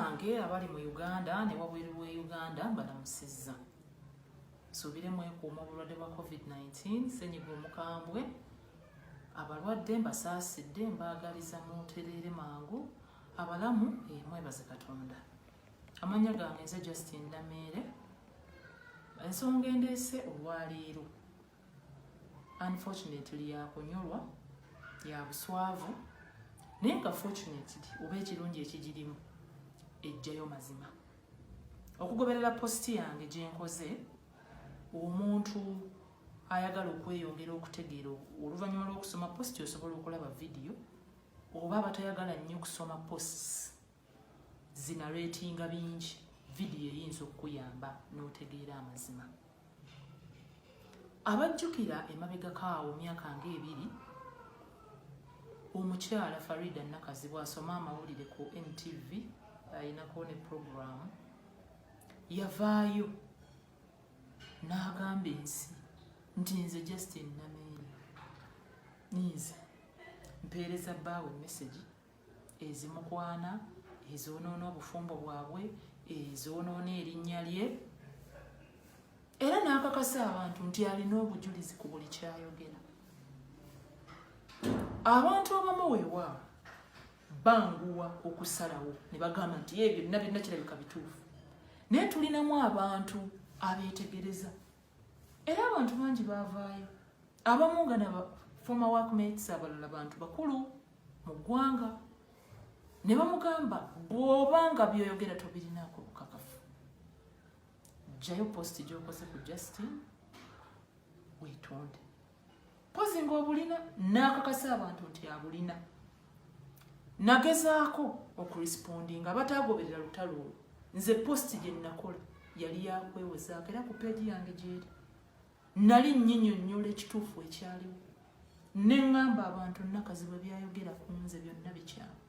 bannange abali mu Uganda ne wabweru wa Uganda mbalamusizza. Subiremu ekuuma obulwadde bwa COVID-19 ssenyiga omukambwe. Abalwadde mbasaasidde mbaagaliza mutereere mangu. Abalamu mwebaze Katonda. Amanya gange nze Justin Nameere. Ensonga endeese olwaleero unfortunately yakunyolwa ya buswavu naye nga fortunately oba ekirungi ekigirimu ejjayo mazima. Okugoberera posti yange gye nkoze, omuntu ayagala okweyongera okutegeera oluvannyuma lw'okusoma posti osobola okulaba vidiyo, oba abatayagala nnyo okusoma posts zinaratinga bingi, vidiyo eyinza okukuyamba n'otegeera amazima. Abajjukira emabegako awo myaka ng'ebiri, omukyala Farida Nakazi bw'asoma amawulire ku NTV ayinako ne programu, yavaayo n'agamba ensi nti nze Justin Nameere nze mpeereza bbaawe message ezimukwana, ezoonoona obufumbo bwabwe, ezoonoona erinnya lye, era n'akakasa abantu nti alina obujulizi ku buli kyayogera. Abantu abamu weewaawo banguwa okusalawo ne bagamba nti ebyo byonna kirabika bituufu, naye tulinamu abantu abeetegereza, era abantu bangi baavaayo, abamu nga naba former workmates, abalala bantu bakulu mu ggwanga, ne bamugamba bw'obanga by'oyogera tobirinaako bukakafu, jjayo posti gy'okoze ku Justin weetonde. Pozi ng'obulina n'akakasa abantu nti abulina. Nagezaako okuresipondinga abataagoberera lutalo olwo. Nze posti gye nakola yali yakwewozaako era ku peegi yange gyeri. Nali nnyinyonnyola ekituufu ekyaliwo. Ne ŋŋamba abantu Nakazi bwe byayogera ku nze byonna bikyamu.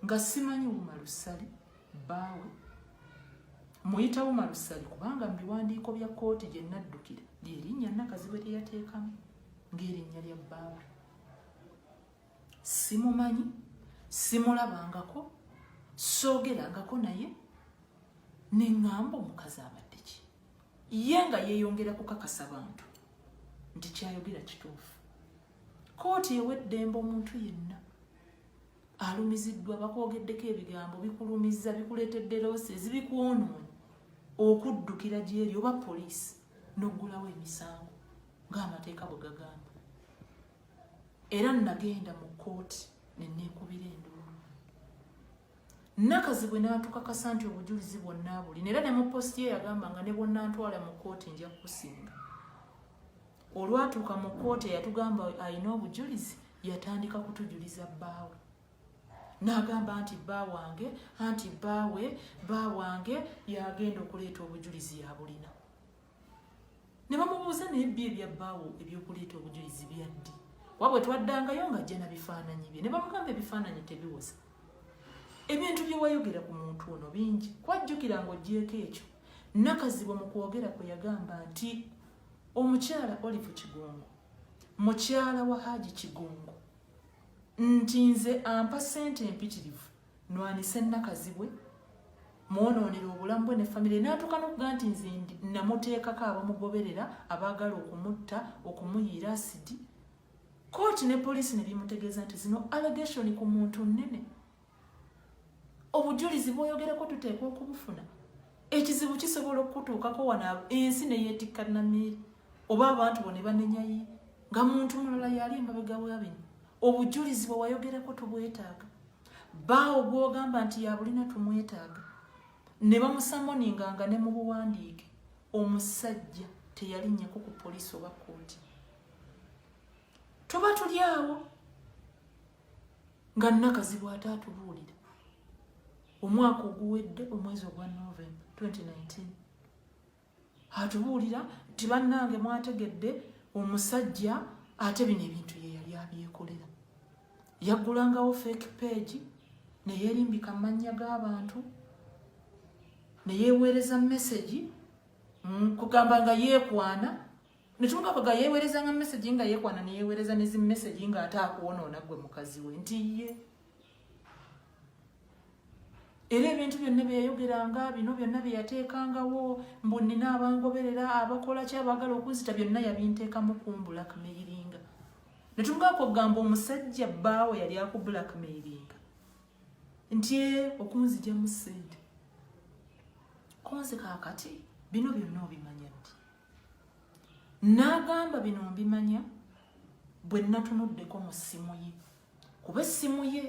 Nga simanyi Wumalusali bbaawe. Muyita Wumalusali kubanga mu biwandiiko bya kkooti gye naddukira ly'erinnya Nakazi bwe lyeyateekamu ng'erinnya lya bbaawe. Simumanyi, simulabangako, soogerangako naye, ne ŋŋamba omukazi abadde ki. Ye nga yeeyongera kukakasa bantu nti kyayogera kituufu. Kkooti ewa eddembe omuntu yenna alumiziddwa, bakwogeddeko ebigambo bikulumiza, bikuleetedde loosezi, bikwonoonye, okuddukira gy'eri oba poliisi n'oggulawo emisango ng'amateeka bwe gagamba. Era nagenda mu kkooti ne neekubira enduulu. Nakazi bwe n'atukakasa nti obujulizi bwonna bulina, era ne mu posti ye yagamba nga ne bwonna ntwala mu kkooti nja kukusinga. Olwatuuka mu kkooti eyatugamba alina obujulizi yatandika kutujuliza bbaawe. N'agamba anti bba wange, anti bba wange yagenda okuleeta obujulizi yabulina. Ne bamubuuza naye bbi ebya bbaawo ebyokuleeta obujulizi byaddi. Wabwe twaddangayo ng'ajja na bifaananyi bye. Ne bamugamba ebifaananyi tebiwoza. Ebintu bye wayogera ku muntu ono bingi. Kwajjukira ng'oggyeko ekyo. Nakazi bwe mu kwogera kwe yagamba nti omukyala Olive Kigongo, mukyala wa Haji Kigongo, nti nze ampa ssente empitirivu nwanise Nakazi bwe mwonoonera obulamu bwe ne famire, n'atuuka n'okuga nti nze namuteekako abamugoberera abaagala okumutta, okumuyiira asidi. Kooti ne poliisi ne bimutegeeza nti zino allegation ku muntu nnene. Obujulizi bw'oyogerako tuteekwa okubufuna. Ekizibu kisobola okutuukako wano ensi ne yeetikka Nameere, oba abantu bo ne banenyayi nga muntu mulala yali emabega wa bino. Obujulizi bwe wayogerako tubwetaaga. Bbaawo bw'ogamba nti yabulina tumwetaaga. Ne bamusamoninganga ne mu buwandiike. Omusajja teyalinnyako ku poliisi oba kkooti. Tuba tuli awo nga Nakazi bw'ate atubuulira. Omwaka oguwedde omwezi ogwa Novemba 2019 atubuulira nti bannange mwategedde omusajja ate bino ebintu ye yali abyekolera. Yaggulangawo fake page ne yeerimbika amannya g'abantu ne yeeweereza message kugamba nga yeekwana. Ne tumugamba nga yeeweereza nga message nga yeekwana ne yeeweereza ne zi message nga ate akuwonoona gwe mukazi we nti ye. era ebintu byonna byeyayogeranga bino byonna byeyateekangawo mbu nina abangoberera abakola kyabagala okunzita byonna yabinteekamu kumbulakmairinga netungaako okugamba omusajja bbaawe yali akubulakmairinga nti okunzija mu ssente konse kaakati bino byonna obimanya ddi n'agamba bino mbimanya bwe natunuddeko mu ssimu ye kuba essimu ye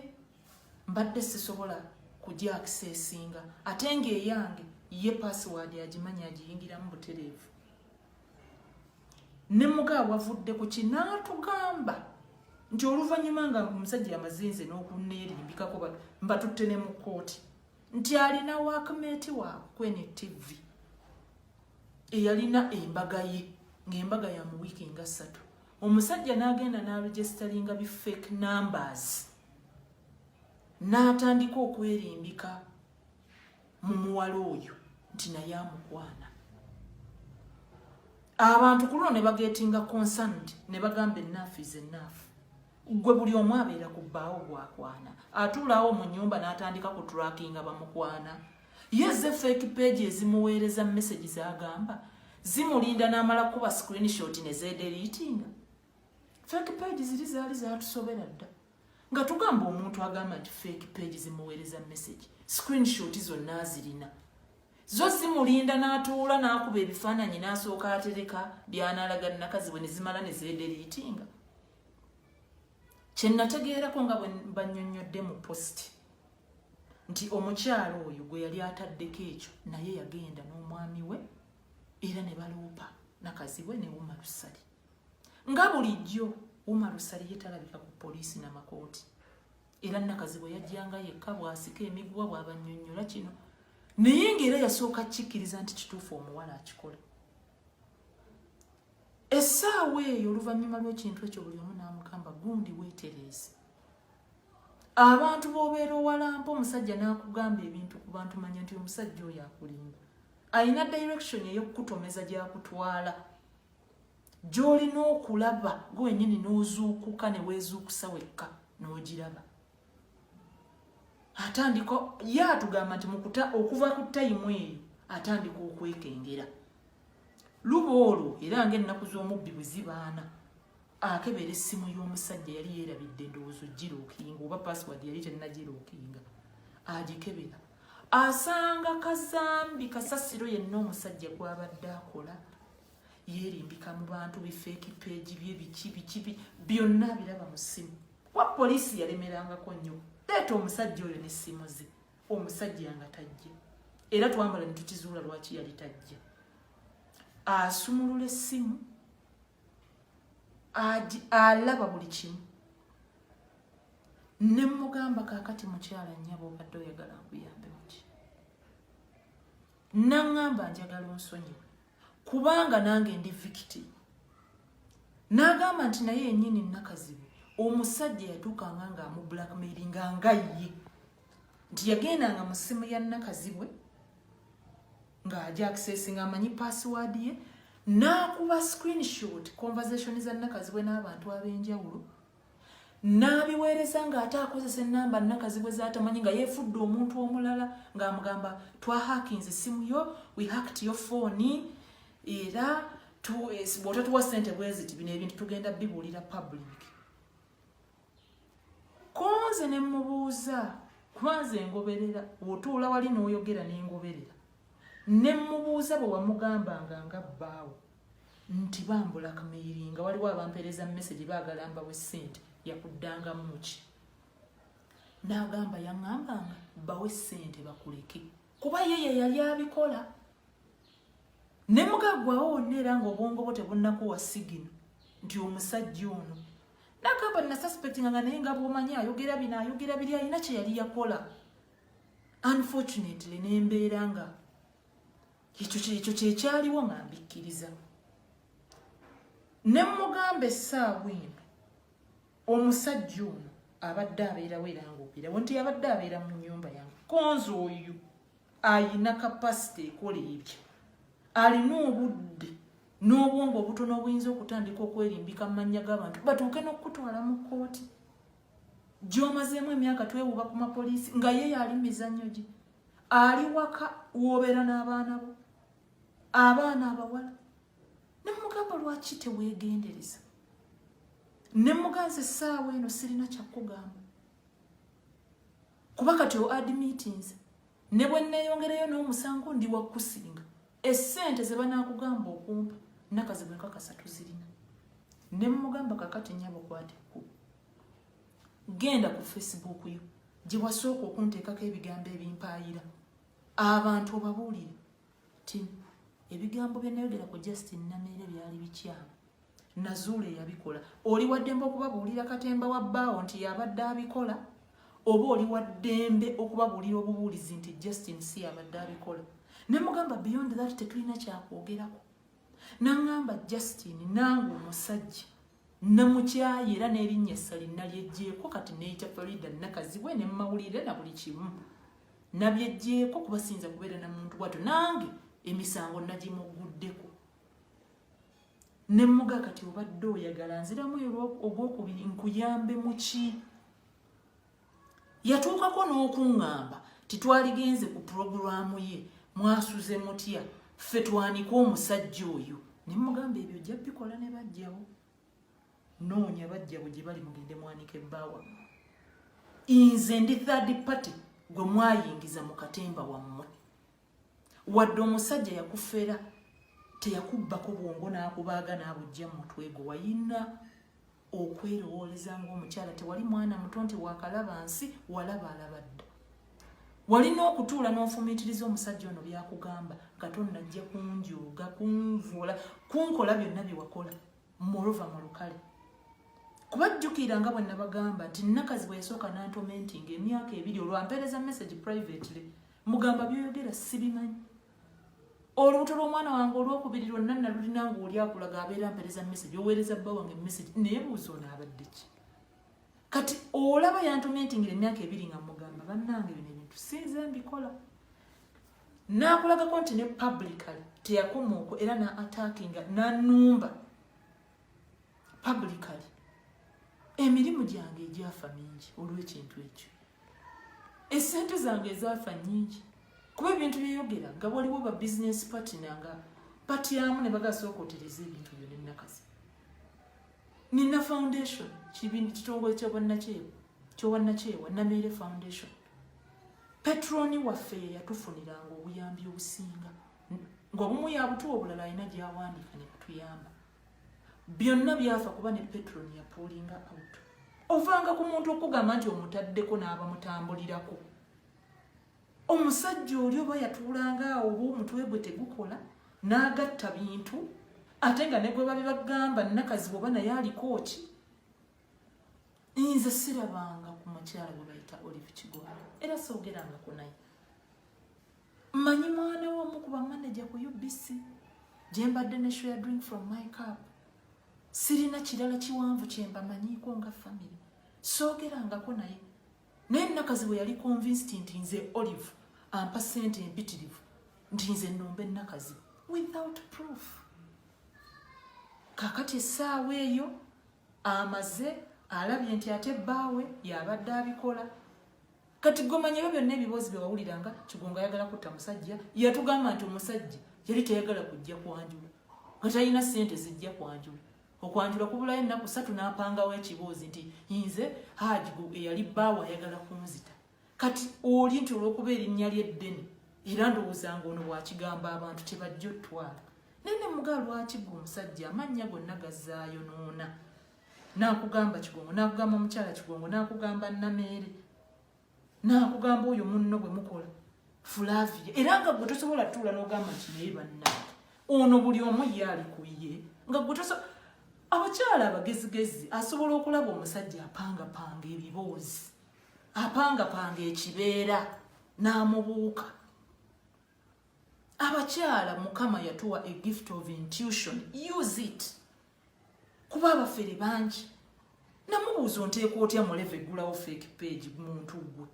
mbadde sisobola kujja akisesinga ate ng'eyange ye password agimanya agiyingiramu butereevu ne mugaa wavudde ku kinaatugamba nti oluvannyuma nga omusajja yamazinze n'okunneerimbikako mbatutte ne mu kkooti nti alina waakmeeti waabwe kwene TV eyalina embaga ye ng'embaga ya mu wiiki nga 3 omusajja n'agenda n'aregisteringa bi fake numbers n'atandika okwerimbika mu muwala oyo nti naye amukwana abantu ku luno ne bagetinga concerned ne bagamba ennaafu is enough gwe buli omu abeera ku bbaawo gwakwana atuulaawo mu nnyumba n'atandika ku trackinga bamukwana yeze fake page ezimuweereza message zagamba zimulinda n'amala kuba screenshot ne zeedelitinga fake page ziri zaali zaatusobera dda nga tugamba omuntu agamba nti fake page zimuweereza message screenshot zonna azirina zo zimulinda n'atuula n'akuba ebifaananyi n'asooka atereka by'anaalaga nakazi bwe ne zimala ne zeedelitinga kye nategeerako nga bwe bannyonnyodde mu posti nti omukyalo oyo gwe yali ataddeko ekyo naye yagenda n'omwami we era ne baloopa nakazi we ne Wuma Lusali nga bulijjo Wuma Lusali yetalabika ku poliisi n'amakooti era nakazi bwe yajjanga yekka bw'asika emiguwa bw'abannyonnyola kino naye ng'era yasooka kikkiriza nti kituufu omuwala akikola essaawa eyo oluvannyuma lw'ekintu ekyo buli omu n'amugamba gundi weetereeze abantu b'obeera owalampa omusajja n'akugamba ebintu ku bantu manya nti omusajja oyo akulimba alina direction ey'okukutomeza gy'akutwala gy'olina okulaba gwenyini n'ozuukuka ne weezuukusa wekka n'ogiraba atandika ye atugamba nti okuva ku tayimu eyo atandika okwekengera luba olwo era ng'ennaku z'omubbi bwe zibaana akebera essimu y'omusajja yali yeerabidde ndowoozo girookinga oba password yali tennagirookinga agikebera asanga kazambi kasasiro yenna omusajja gw'abadde akola yeerimbika mu bantu bifeeki peegi bye biki byonna biraba mu ssimu wa poliisi yalemerangako nnyo leeta omusajja oyo n'essimu ze omusajja nga tajja era twambala ne tukizuula lwaki yali tajja asumulula essimu alaba buli kimu ne mugamba kaakati mukyala nnyabo obadde oyagala nkuyambe muki naŋŋamba njagala onsonyiwe kubanga nange ndi victim n'agamba nti naye yennyini nakazibu omusajja yatuukanga ng'amu blackmailinga nga ye nti yagendanga mu ssimu ya nakazibwe ng'ajja accessinga amanyi password ye n'akuba screenshot conversation za nakazibwe n'abantu ab'enjawulo n'abiweereza ng'ate akozesa ennamba nakazibwe z'atamanyi nga yeefudde omuntu omulala ng'amugamba twahakinze essimu yo we hacked your phone era bw'otatuwa ssente bweziti bino ebintu tugenda bibuulira public konze ne mubuuza kubanze engoberera bw'otuula wali n'oyogera n'engoberera ne mubuuza bwe wamugambanga nga bbaawo nti bambulakmairinga waliwo abampeereza message baagala mbawe ssente yakuddangamu ki n'agamba yaŋŋambanga bawe ssente bakuleke kuba ye yali abikola ne mugaggwawo wonna era ng'obwongo bwo tebunnakuwa sigino nti omusajja ono n'agamba nasuspectinga nga naye nga bw'omanyi ayogera bino ayogera biri alina kye yali yakola unfortunately n'embeera nga ekyo kyekyaliwo nga mbikkiriza ne mugamba essaawa eno omusajja ono abadde abeerawo era ng'obeerawo nti abadde abeera mu nnyumba yange konzi oyo ayina kapasite ekola ebyo alina obudde n'obwongo obutono obuyinza okutandika okwerimbika mu mannya g'abantu batuuke n'okutwala mu kkooti gy'omazeemu emyaka twewuba ku mapoliisi nga ye yali mizannyo gye ali waka wobeera n'abaana bo abaana abawala ne mugamba lwaki teweegendereza ne muganze essaawa eno sirina kyakugamba kuba kati admitins ne bwe neeyongerayo n'omusango ndi wakusinga essente ze banaakugamba okumpa nakazi bwe nkakasa tuzirina ne mugamba kakati nnyabo kwate genda ku Facebook yo gye wasooka okunteekako ebigambo ebimpaayira abantu obabuulire ti ebigambo bye nayogera ku Justin Nameere byali bikyamu nazuula eyabikola oli waddembe okubabuulira katemba wa bbaawo nti yabadde abikola oba oli waddembe okubabuulira obubuulizi nti Justin si yabadde abikola ne mugamba beyond that tetulina kyakwogerako naŋŋamba Justin nange omusajja namukyaye era n'erinnya essali nalyeggyeko kati neyita Farida Nakazi we ne mmawulire na buli kimu nabyeggyeko kuba siyinza kubeera na muntu bwatyo nange emisango nagimuguddeko ne mmuga kati obadde oyagala nziramu ogwokubiri nkuyambe mu ki yatuukako n'okuŋŋamba titwaligenze ku puroguramu ye mwasuze mutya ffe twanika omusajja oyo ne mmugamba ebyo ojja bikola ne bajjawo noonya bajjawo gye bali mugende mwanika ebbaawa nze ndi third party gwe mwayingiza mu katemba wammwe wadde omusajja yakufera teyakubbako bwongo n'akubaaga n'abujja mu mutwe gwe wayina okwerowooleza ng'omukyala tewali mwana muto nti waakalaba nsi walaba alabadda walina okutuula n'ofumiitiriza omusajja ono byakugamba Katonda ajja kunjooga kunvuula kunkola byonna bye wakola morova mu lukale kubajjukira nga bwe nabagamba nti Nakazi bwe yasooka nantomentinga emyaka 2 olwampeereza message privately mugamba byoyogera sibimanyi olubuto lw'omwana wange olwokubiri lwonna nalulina ng'oli akulaga abeera mpeereza message oweereza bba wange message naye buuza ono abadde ki kati olaba yantomentingira emyaka 2 nga mugamba bannange bino ebintu sinze mbikola n'akulagako nti ne publicly teyakoma okwo era attackinga n'annumba publicly emirimu gyange egyafa mingi olw'ekintu ekyo essente zange ezaafa nyingi kuba ebintu byeyogera nga waliwo ba business partner nga patyamu ne bagasookotereza ebintu byo ne Nakazi nina foundation kitongole ky'obwannakyewa Nameere Foundation petroni waffe yatufuniranga obuyambi obusinga ng'obumu yabutuwa obulala alina gy'awandiika ne batuyamba byonna byafa kuba ne petroni yapuulinga out ovanga ku muntu okugamba nti omutaddeko n'abamutambulirako omusajja oli oba yatuulanga awo oba omutwe gwe tegukola n'agatta bintu ate nga ne gwe babibagamba Nakazi bwoba naye aliko ki nze sirabanga ku mukyala gwe bayita Olive Kigoya era soogerangako naye mmanyi mwana w'omu ku bamaneja ku UBC gye mbadde ne share drink from my cup sirina kirala kiwanvu kye mbamanyiiko nga family soogerangako naye Nakazi bwe yali convinced nti nze Olive ampa ssente empitirivu nti nze nnombe Nakazi without proof kakati essaawa eyo amaze alabye nti ate bbaawe yabadde abikola kati gomanya ebyo byonna ebiboozi bye wawuliranga Kigongo ayagala kutta musajja yatugamba nti omusajja yali teyagala kujja kwanjula nga talina ssente zijja kwanjula okwanjula kubulayo ennaku 3 n'apangawo ekiboozi nti nze Hajigo eyali bbaawe ayagala kunzita kati oli nti olw'okuba erinnya ly'eddene era ndowoozanga ono bwakigamba abantu tebajja ottwala nene mugaa lwaki gwe omusajja amannya gonna gazzaayo noona n'akugamba Kigongo n'akugamba omukyala Kigongo n'akugamba Nameere n'akugamba oyo munno bwe mukola Flavia era nga gwe tosobola tuula n'ogamba nti naye bannange ono buli omu ye ali ku ye nga gwe abakyala abagezigezi asobola okulaba omusajja apangapanga ebiboozi apangapanga ekibeera n'amubuuka abakyala Mukama yatuwa a gift of intuition use it kuba abafere bangi namubuuza onteeka otya mu leve eggulawo fake page muntu gwe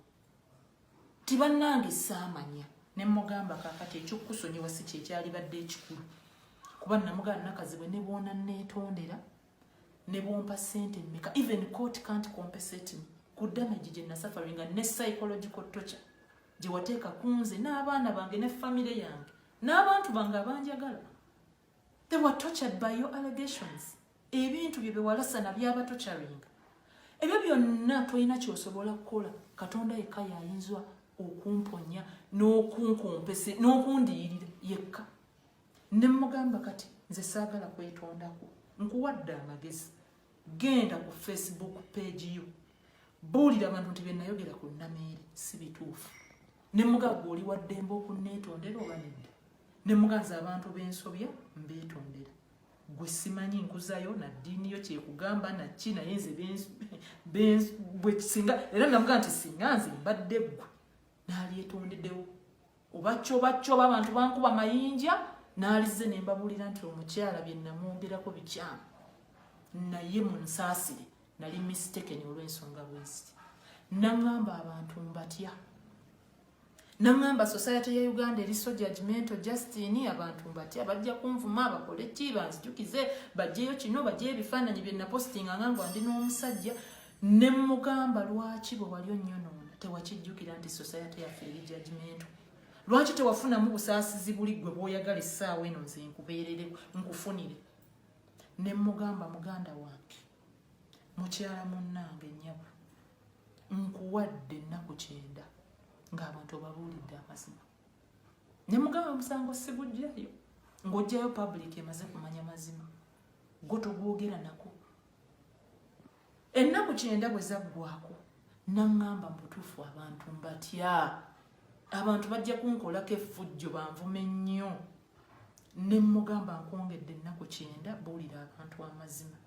tibannange saamanya ne mugamba kakati ekyokusonyiwa si kyekyali badde ekikulu kuba namugamba Nakazi bwe ne bwona neetondera ne bompa ssente mmeka even court can't compensate me ku damage gye nasafaringa ne psychological torture gye wateeka ku nze n'abaana bange ne famire yange n'abantu bange abanjagala. They were tortured by your allegations. Ebintu bye bewalasana byaba torturing. Ebyo byonna tolina ky'osobola kukola. Katonda yekka y'ayinza okumponya n'okunkumpese n'okundiyirira yekka. Ne mugamba kati nze saagala kwetondako. Nkuwadde amagezi. Genda ku Facebook page yo. Buulira abantu nti bye nayogera ku Nameeri si bituufu. Ne mugamba oli waddembe okunneetondera oba nedda. Ne muganza abantu b'ensobya mbeetondera. Gwe simanyi nkuzayo na ddiini yo kyekugamba na ki naye nze bwe kisinga era namuga nti singa nze mbadde ggwe n'alyetondeddewo. Oba abantu bankuba mayinja n'alize ne mbabuulira nti omukyala bye namwogerako bikyamu. Naye munsaasire nali mistaken olw'ensonga bwezi. Naŋŋamba abantu mbatya. Naŋŋamba society ya Uganda eriso judgmental Justin abantu mbatya bajja kunvuma bakole ki banzijukize bajjeyo kino bajjeyo ebifaananyi bye napostinga nga ndi n'omusajja. Ne mugamba lwaki bwe wali onnyonoona tewakijjukira nti society yaffe eri judgmental. Lwaki tewafunamu busaasizi buli gwe bw'oyagala essaawa eno nze nkubeerere nkufunire. Ne mugamba muganda wange mukyala munnange nnyabo nkuwadde ennaku 9 ng'abantu obabuulidde amazima. Ne mugamba omusango sigujjayo ng'ojjayo public emaze kumanya mazima gwe togwogera nako. Ennaku 9 bwe zaggwako naŋŋamba mu butuufu abantu mbatya. Abantu bajja kunkolako effujjo banvume nnyo. Ne mugamba nkwongedde ennaku 9 buulira abantu amazima.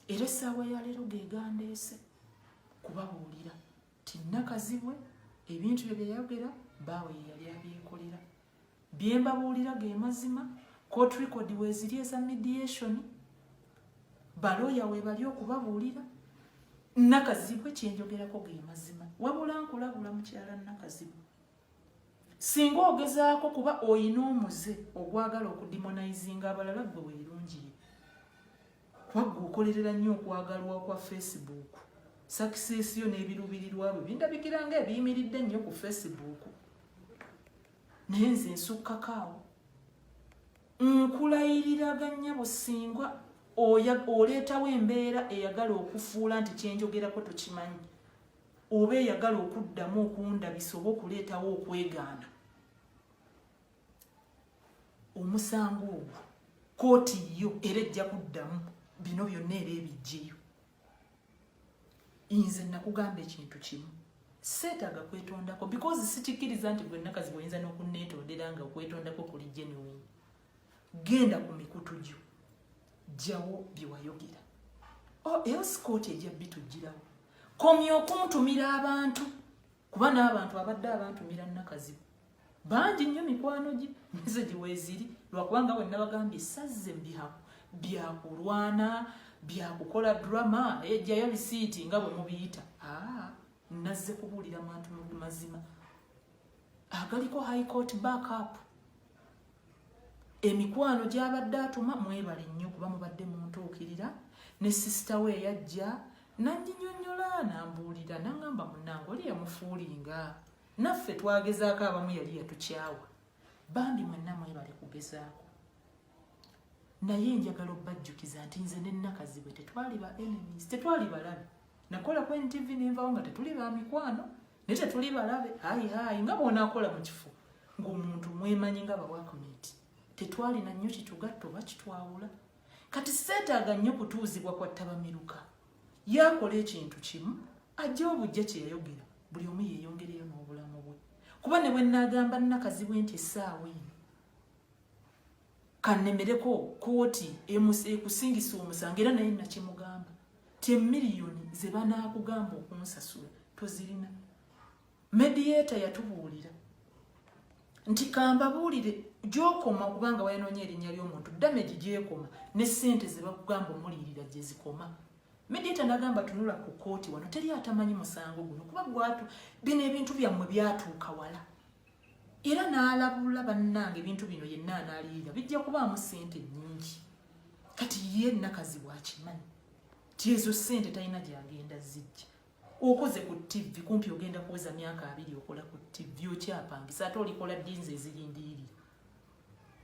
Era essaawa ya leero geegandeese kubabuulira ti Nakazibwe ebintu bye yayogera baawe ye yali abyekolera. Bye mbabuulira ge mazima. Court record weeziri eza mediation. Balooya we bali okubabuulira. Nakazibwe kyenjogerako ge mazima. Wabula nkulabula mukyala Nakazibwe. Singa ogezaako kuba oyina omuze ogwagala okudimonizinga abalala gwe weerungiye. Wagga okolerera nnyo okwagalwa kwa Facebook. Success yo n'ebiruubirirwa bwe bindabikira ng'ebiyimiridde nnyo ku Facebook. Naye nze nsukkakaawo. Nkulayiriraga nnyabo singa oleetawo embeera eyagala okufuula nti kyenjogerako tokimanyi. Oba eyagala okuddamu okundabisa oba okuleetawo okwegaana. Omusango ogwo kooti yo era ejja kuddamu bino byonna era ebijjeyo. Nze nakugamba ekintu kimu. Seetaaga kwetondako because sikikkiriza nti gwe Nakazibwe oyinza n'okunneetondera nga okwetondako kuli genuine. Genda ku mikutu gyo. Jjawo bye wayogera. Else kooti ejja bitugirawo. Komya okuntumira abantu. Kuba n'abantu abadde abantumira Nakazibwe. Bangi nnyo mikwano gye nze gye weeziri lwakubanga bwe nabagambye sazze byakulwana byakukola drama ejjayo bisiiti nga bwe mubiyita. Nazze kubuulira abantu mu mazima. Agaliko high court backup. Emikwano gy'abadde atuma mwebale nnyo kuba mubadde muntuukirira. Ne sisita we yajja nannyinnyonnyola nambuulira naŋŋamba munnange oli yamufuulinga. Naffe twagezaako abamu yali yatukyawa. Bambi mwenna mwebale kugezaako. Naye njagala obbajjukiza nti nze ne Nakazibwe tetwali ba enemies, tetwali balabe. Nakola ku NTV nenvawo nga tetuli ba mikwano, ne tetuli balabe. Hayi nga bw'onaakola mu kifo ng'omuntu mwemanyi nga ba workmate. Tetwali na nnyo kitugatta oba kitwawula. Kati seetaaga nnyo kutuuzibwa kwa Tabamiruka. Yaakola ekintu kimu ajja obujja kye yayogera buli omu yeeyongereyo n'obulamu bwe. Kuba ne bwe nnaagamba Nakazibwe nti essaawa eno kannemereko kooti ekusingisa omusango era naye nakimugamba ti emiliyoni ze banaakugamba okunsasula tozirina. Mediator yatubuulira nti kambabuulire gy'okoma kubanga wayanoonya erinnya ly'omuntu damage gy'ekoma ne ssente ze bakugamba omuliyirira gye zikoma. Mediator nagamba tunula ku kooti wano teri atamanyi musango guno kuba gwatu bino ebintu byammwe byatuuka wala. Era n'alabula bannange ebintu bino yenna anaaliyirira bijja kubaamu ssente nnyingi. Kati ye Nakazibwe akimanyi ti ezo ssente talina gy'agenda zijja. okoze ku TV kumpi ogenda kuweza myaka 2 okola ku TV okyapangisa ate olikola dinze ezirindirira.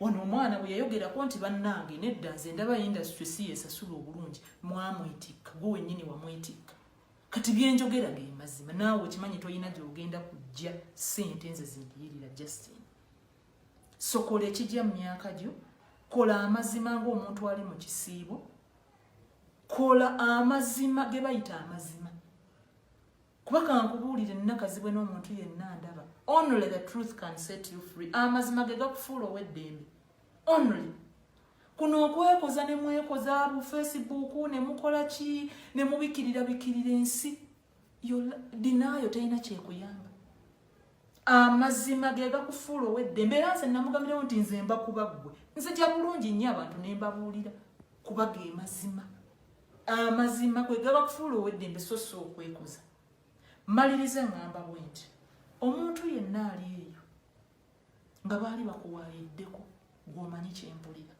Wano omwana bwe yayogerako nti bannange nedda nze ndaba industry si esasula obulungi mwamwetikka gwe wennyini wamwetikka. Kati byenjogera ge mazima naawe okimanyi toyina gy'ogenda kujja ssente nze zindirira Justin. So kola ekijja mu myaka gyo, kola amazima ng'omuntu ali mu kisiibo, kola amazima ge bayita amazima. Kuba kankubuulire nnakazibwe n'omuntu yenna ndaba. Only the truth can set you free. Amazima ge gakufuula ow'eddembe. Only. Kuno okwekoza ne mwekoza bu Facebook ne mukola ki ne mubikirira ensi. Dinayo teyina kyekuyamba. Amazima ge gakufuula ow'eddembe. Era nze namugambirawo nti nze mba kuba ggwe. Nze gya bulungi nnyo abantu ne mbabuulira kuba ge mazima. Amazima kwe gakufuula ow'eddembe so so okwekoza. Maliriza ngamba bwenti. Omuntu yenna ali eyo nga baali bakuwaayiddeko gw'omanyi kyempulira.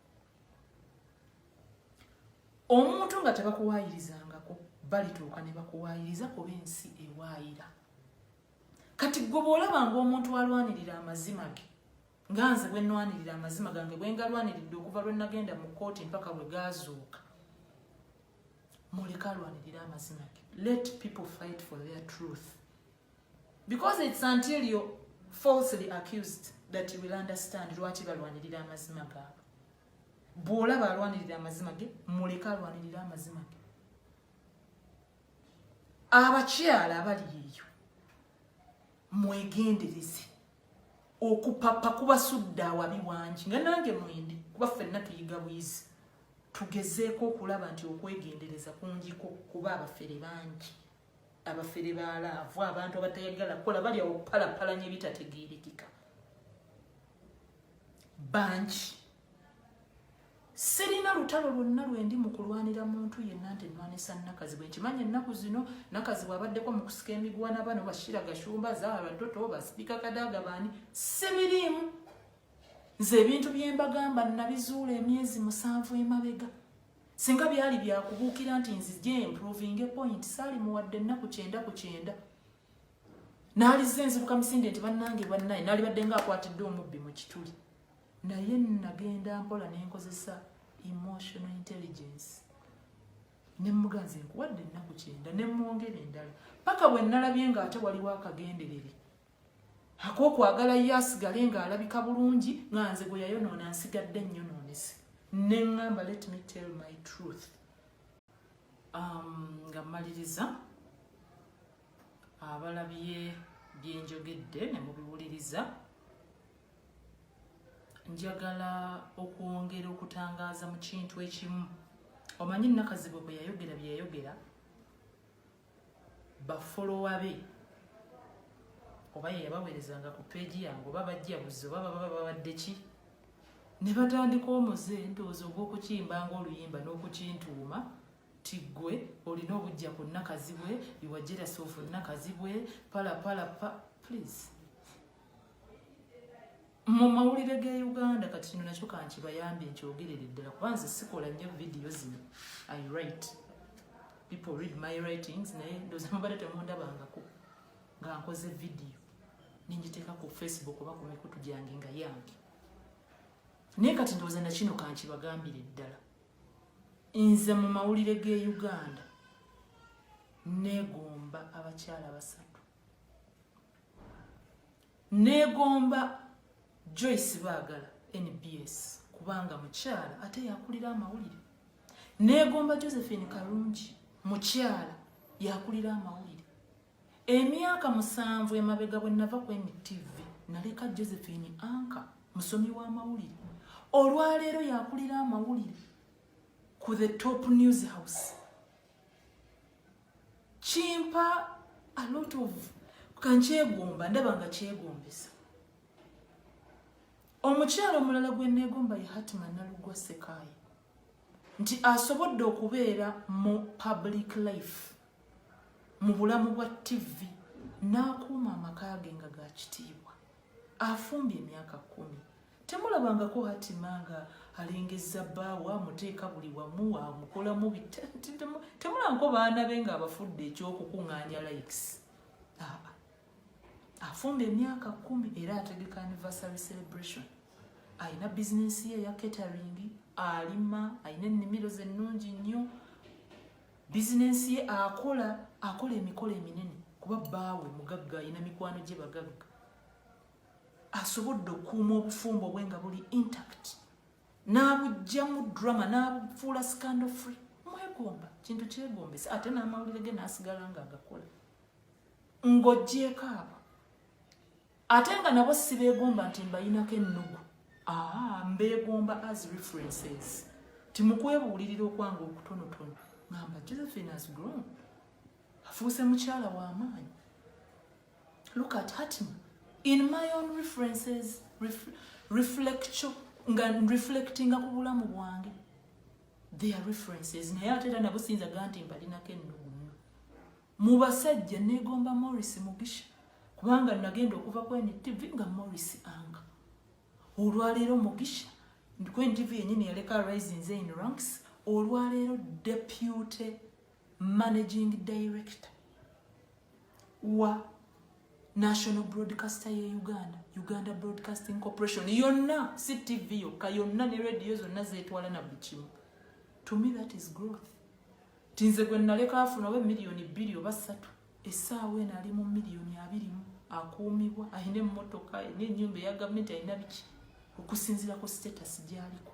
Omuntu nga tebakuwaayirizangako balituuka ne bakuwaayiriza kuba ensi ewaayira. Kati gwe bw'olaba ng'omuntu alwanirira amazima ge nga nze bwe nnwanirira amazima gange bwe ngalwaniridde okuva lwe nagenda mu kkooti mpaka bwe gaazuuka. Muleke alwanirira amazima ge. Let people fight for their truth. Because it's until you're falsely accused that you will understand lwaki balwanirira amazima gaabwe. Bw'olaba alwanirira amazima ge, muleke alwanirira amazima ge. Abakyala abali eyo mwegendereze okupapa kubasudde awabi wangi nga nange mwende kuba ffenna tuyiga bwizi. Tugezeeko okulaba nti okwegendereza kungiko kuba abafere bangi. Abafere balaavu abantu abatayagala kukola bali okupalapalanya ebitategeerekeka bangi. Sirina lutalo lwonna lwendi mu kulwanira muntu yenna nti nnwanisa nnakazi bwe nkimanyi ennaku zino nnakazi bw'abaddeko mu kusika emiguwana bano bashira gashumba zaaba batoto basipika kadaaga baani sibiriimu. Nze ebintu bye mbagamba nabizuula emyezi 7 emabega. Singa byali byakubuukira nti nzije improving point saali muwadde ennaku 9 ku 9. Naalize nzibuka misinde nti bannange bannaye naali badde ng'akwatidde omubbi mu kituli. Naye nagenda mpola ne nkozesa emotional intelligence. Ne muganze nkuwadde ennaku 9 ne mwongera endala. Paka bwe nalabye ng'ate waliwo akagenderere. Ak'okwagala ye asigale ng'alabika bulungi nga nze gwe yayonoona nsigadde nnyonoonese. Ne ngamba let me tell my truth. Nga mmaliriza abalabye byenjogedde ne mubiwuliriza. Njagala okwongera okutangaaza mu kintu ekimu. Omanyi nnakazi bwe yayogera bye yayogera bafolowa be oba ye yabaweerezanga ku peegi yange oba bajja buzi oba baba babadde ki ne batandika omuze ndowooza ogw'okukimba ng'oluyimba n'okukintuuma ti ggwe olina obujja ku nnakazi bwe iwajjera soofu nnakazi bwe please. Mu mawulire ge Uganda kati kino nakyo kankibayambe nkyogerere ddala kuba nze sikola nnyo vidiyo zino. I write. People read my writings naye ndowooza mubadde temundabangako nga nkoze vidiyo ninjiteeka ku Facebook oba ku mikutu gyange nga yange. Naye kati ndowooza na kino kankibagambire ddala. Nze mu mawulire ge Uganda neegomba abakyala 3. Neegomba Joyce Baagala NBS kubanga mukyala ate yakulira amawulire. Neegomba Josephine Kalungi mukyala yakulira amawulire. Emyaka 7 emabega bwe nava ku MTV naleka Josephine Anka musomi w'amawulire. Olwaleero yakulira amawulire ku the top news house. Kimpa a lot of kankyegomba ndaba nga kyegombesa. Omukyala omulala gwe neegomba ye Hatman Nalugwa Sekaaya nti asobodde okubeera mu public life mu bulamu bwa TV n'akuuma amaka ge nga ga kitiibwa. Afumbye emyaka 10. temulabangako hatimanga alengeza bbaawo amuteeka buli wamu amukolamu temulabako baana be nga abafudde ekyokukuŋŋaanya likes. Afumba emyaka 10 era ategeka anniversary celebration. Ayina bizinensi ye ya catering, alima, ayina ennimiro ze nnungi nnyo. Bizinensi ye akola emikolo eminene kuba bbaawe mugagga ayina mikwano gye bagagga. Asobodde okukuuma obufumbo bwe nga buli intact. N'abujja mu drama n'abufuula scandal free. Mwegomba kintu kyegombesa ate n'amawulire ge n'asigala nga agakola. Ng'oggyeko abo. Ate nga nabo si beegomba nti mbayinako ennugu. Mbeegomba as references. Timukwebuulirira okwange okutonotono. Ngamba Josephine has grown. Afuuse mukyala w'amaanyi. Look at Hatima. In my own references, reflecting ku bulamu bwange. They are references. Naye ate era nabo sinzaga nti mbalinako ennugu. Mu basajja neegomba Morris Mugisha. Kubanga nagenda okuva ku NTV nga Morris anga. Olwaleero Mugisha ku NTV yennyini yaleka rising in ranks. Olwaleero deputy managing director wa National Broadcaster ye Uganda Broadcasting Corporation. Yonna si TV yokka, yonna ne radio zonna zeetwala na buli kimu. To me that is growth. Tinze gwe naleka afuna we million 2 oba 3. Essaawa eno ali mu million 20 akuumibwa, ayina emmotoka, ayina ennyumba eya gavumenti, ayina biki okusinziira ku status gy'aliko.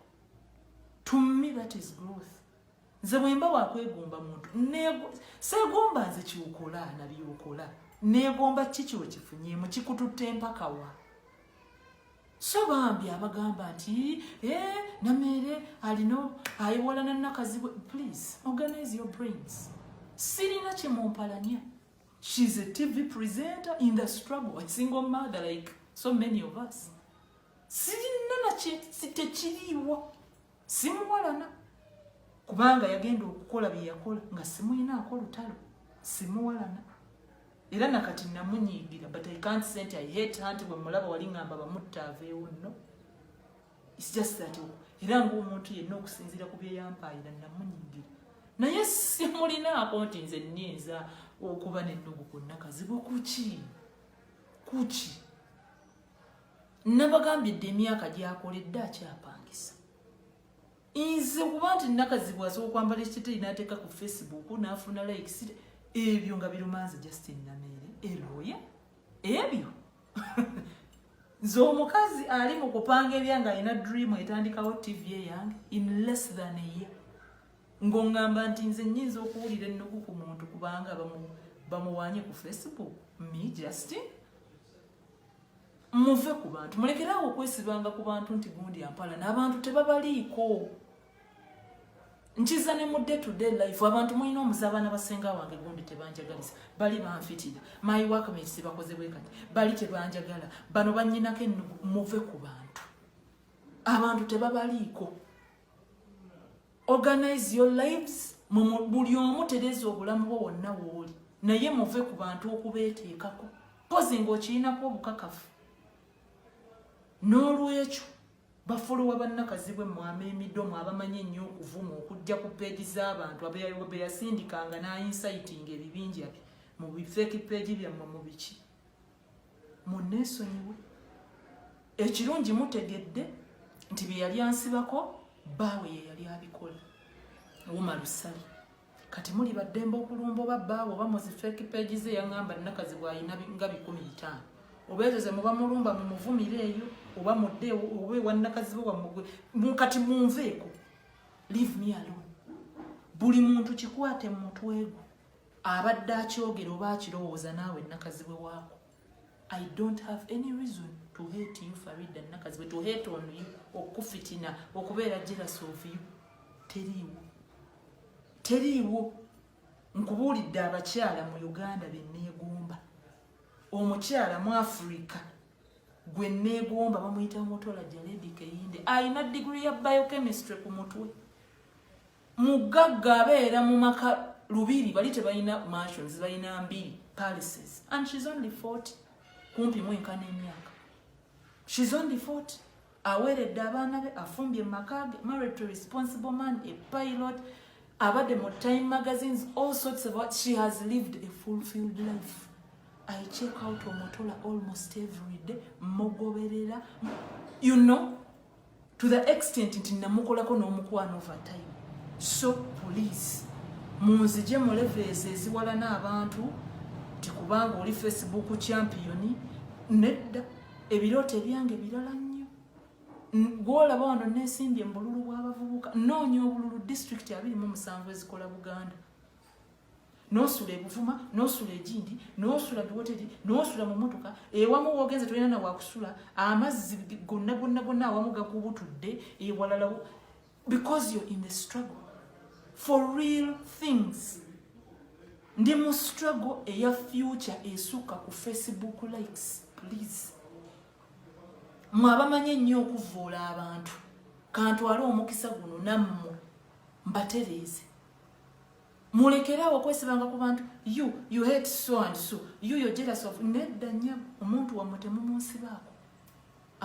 To me that is growth. Nze bwemba wakwegomba muntu seegomba nze kyokola na byokola, neegomba kiki okifunyeemu kikututte empaka wa. So bambi abagamba nti Namere alino ayiwalana nakazi. Please organize your brains. Sirina kyemumpalanya. She's a TV presenter in the struggle, a single mother like so many of us. Sirina tekiriiwo. Simuwalana. Kubanga yagenda okukola bye yakola nga simuyinaako lutalo. Simuwalana. Era nakati namunyiigira, but I can't say I hate hunt bwe mulaba wali ngamba bamutta aveewo no. It's just that era ng'omuntu yenna okusinziira ku bye yampaayira namunyiigira. Naye simulinaako nti nze nnyinza okuba n'ennugu kwonna kazibu kuki. Nabagambye dde emyaka gy'akoledde akyapangisa. Nze kuba nti nakazibu asobola okwambala ekiteri n'ateeka ku Facebook n'afuna likes. Ebyo nga birumanze Justin Namere eloya ebyo. Nze omukazi ali mu kupanga ebyanga alina dream etandikawo TV yange in less than a year. Ng'ongamba nti nze nnyinza okuwulira ennugu ku muntu kubanga bamuwaanye ku Facebook. Me Justin? Muve ku bantu. Mulekerawo okwesibanga ku bantu nti gundi ampala n'abantu tebabaliiko. Nchiza ne mu day to day life abantu mulina omuzabaana basenga wange gundi tebanjagalisa. Bali banfitira. My workmates bakoze bwe kati. Bali tebanjagala. Bano bannyinako ennugu. Muve ku bantu. Abantu tebabaliiko. Organize your lives. Buli omu tereza obulamu bwo wonna wooli. Naye muve ku bantu okubeeteekako. Pozi ng'okirinako obukakafu. N'olwekyo bafuluwa bannakazi bwe mwamemiddemu abamanyi ennyo okuvuma okujja ku peegi z'abantu be yasindikanga n'insighting ebibinja mu bifeeki peegi byammwe mu biki. Munneesonyiwe. Ekirungi mutegedde nti bye yali ansibako bbaawe ye yali abikola. Wuma Lusali. Kati muli baddembe okulumba oba bbaawe oba mu zifeeki peegi ze yaŋŋamba nnakazi bw'ayina nga 15. Obeeteze muba mulumba mumuvumire eyo oba mudde owe wannakazi bo mukati munveeko. Leave me alone. Buli muntu kikwate mu mutwe gwo abadde akyogera oba akirowooza naawe nnakazi bwe waako. I don't have any reason to hate you Farida nnakazi bwe, to hate on you, okufitina, okubeera jealous of you. Teriiwo. Nkubuulidde abakyala mu Uganda be neegomba. Omukyala mu Africa gwe neegomba bamuyita Mutola Jaledi Keyinde. Ayina degree ya biochemistry ku mutwe. Mugagga abeera mu maka 2 bali tebalina mansions, balina 2 palaces. And she's only 40. Kumpi mwenkana emyaka. She's only 40. aweredde abaana be, afumbye makage, married to a responsible man, a pilot, abadde mu Time magazines, all sorts of what. She has lived a fulfilled life. I check out Omotola almost every day, mogoberera, you know, to the extent nti namukolako n'omukwano over time. So please, munzije mu levels eziwala n'abantu tikubanga oli Facebook champion, nedda ebirooto byange birala nnyo. Gwolaba wano nesimbye mbululu bw'abavubuka, noonya obululu district 27 ezikola Buganda. Nosula ebuvuma, nosula egindi, nosula biwoteri, nosula mu motoka, ewamu wogenze tolina na wakusula, amazzi gonna awamu gakubutudde, ewalala, because you're in the struggle for real things. Ndi mu struggle eya future esuka ku Facebook likes, please. Mwabamanye nnyo okuvoola abantu, kantwala omukisa guno nammwe mbatereze. Mulekerawo kwesibanga ku bantu, you hate so and so, you're jealous of, nedda nnyo omuntu wamwe temumunsibako.